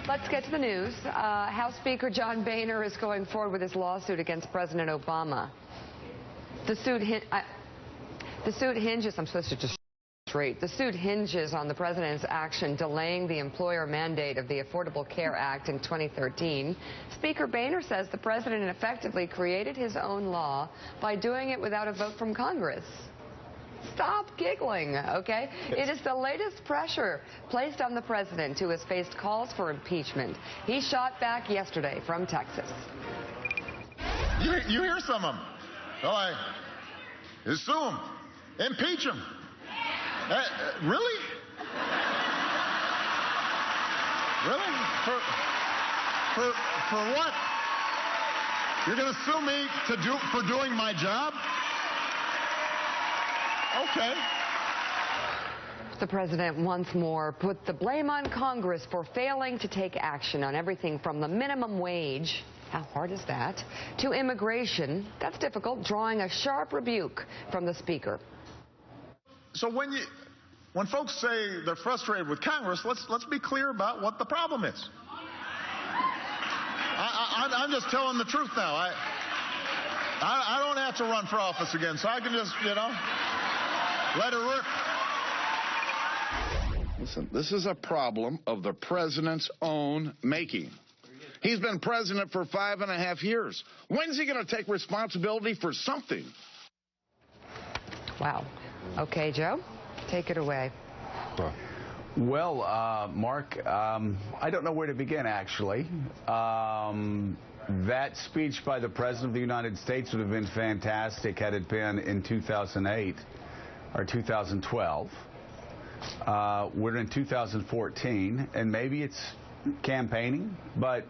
Let's get to the news. House Speaker John Boehner is going forward with his lawsuit against President Obama. The suit hinges. I'm supposed to just straight. The suit hinges on the president's action delaying the employer mandate of the Affordable Care Act in 2013. Speaker Boehner says the president effectively created his own law by doing it without a vote from Congress. Stop giggling, okay? It is the latest pressure placed on the president, who has faced calls for impeachment. He shot back yesterday from Texas. You hear some of them. Well, I sue him, impeach him. Really? Really? For what? You're going to sue me for doing my job? Okay. The president once more put the blame on Congress for failing to take action on everything from the minimum wage, how hard is that, to immigration, that's difficult, drawing a sharp rebuke from the speaker. So when folks say they're frustrated with Congress, let's be clear about what the problem is. I'm just telling the truth now. I don't have to run for office again, so I can just, let it rip. Listen, this is a problem of the president's own making. He's been president for 5.5 years. When's he going to take responsibility for something? Wow. Okay, Joe, take it away. Well, Mark, I don't know where to begin, actually. That speech by the President of the United States would have been fantastic had it been in 2008 or 2012. We're in 2014, and maybe it's campaigning, but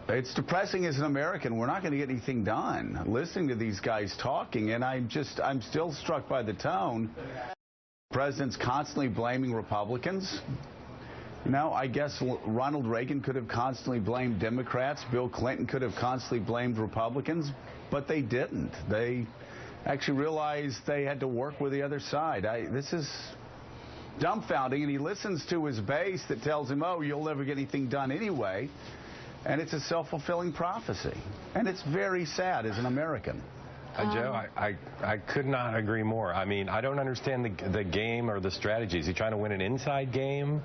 it's depressing as an American. We're not going to get anything done listening to these guys talking, and I'm still struck by the tone. The president's constantly blaming Republicans. I guess Ronald Reagan could have constantly blamed Democrats. Bill Clinton could have constantly blamed Republicans, but they didn't. They actually realized they had to work with the other side. This is dumbfounding, and he listens to his base that tells him, oh, you'll never get anything done anyway, and it's a self-fulfilling prophecy, and it's very sad as an American. Joe, I could not agree more. I mean, I don't understand the game or the strategy. Is he trying to win an inside game,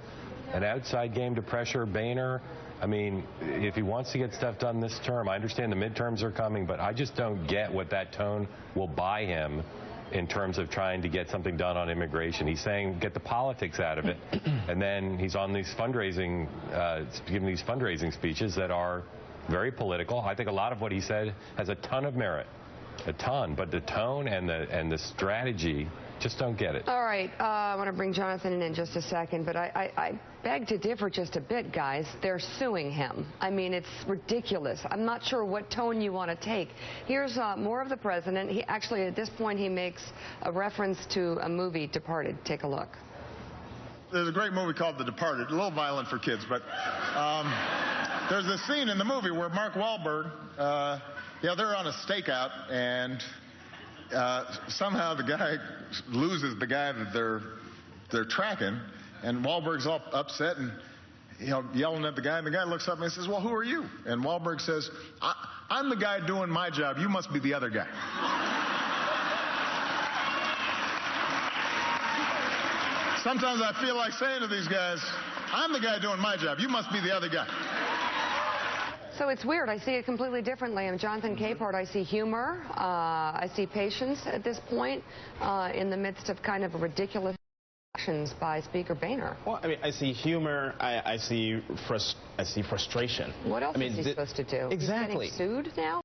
an outside game to pressure Boehner? I mean, if he wants to get stuff done this term, I understand the midterms are coming, but I just don't get what that tone will buy him in terms of trying to get something done on immigration. He's saying get the politics out of it, and then he's on these fundraising, giving these fundraising speeches that are very political. I think a lot of what he said has a ton of merit, a ton, but the tone and the strategy, just don't get it. All right, I want to bring Jonathan in just a second, but I beg to differ just a bit, guys. They're suing him. I mean, it's ridiculous. I'm not sure what tone you want to take. Here's more of the president. He actually, at this point, he makes a reference to a movie, Departed. Take a look. There's a great movie called The Departed, a little violent for kids, but there's a scene in the movie where Mark Wahlberg, they're on a stakeout, and somehow the guy loses the guy that they're tracking, and Wahlberg's all upset and yelling at the guy, and the guy looks up and he says, well, who are you? And Wahlberg says, I'm the guy doing my job. You must be the other guy. Sometimes I feel like saying to these guys, I'm the guy doing my job. You must be the other guy. So it's weird. I see it completely differently. I'm Jonathan Capehart. I see humor. I see patience at this point in the midst of kind of ridiculous actions by Speaker Boehner. Well, I mean, I see humor. I see frustration. What else is he supposed to do? Exactly. He's getting sued now?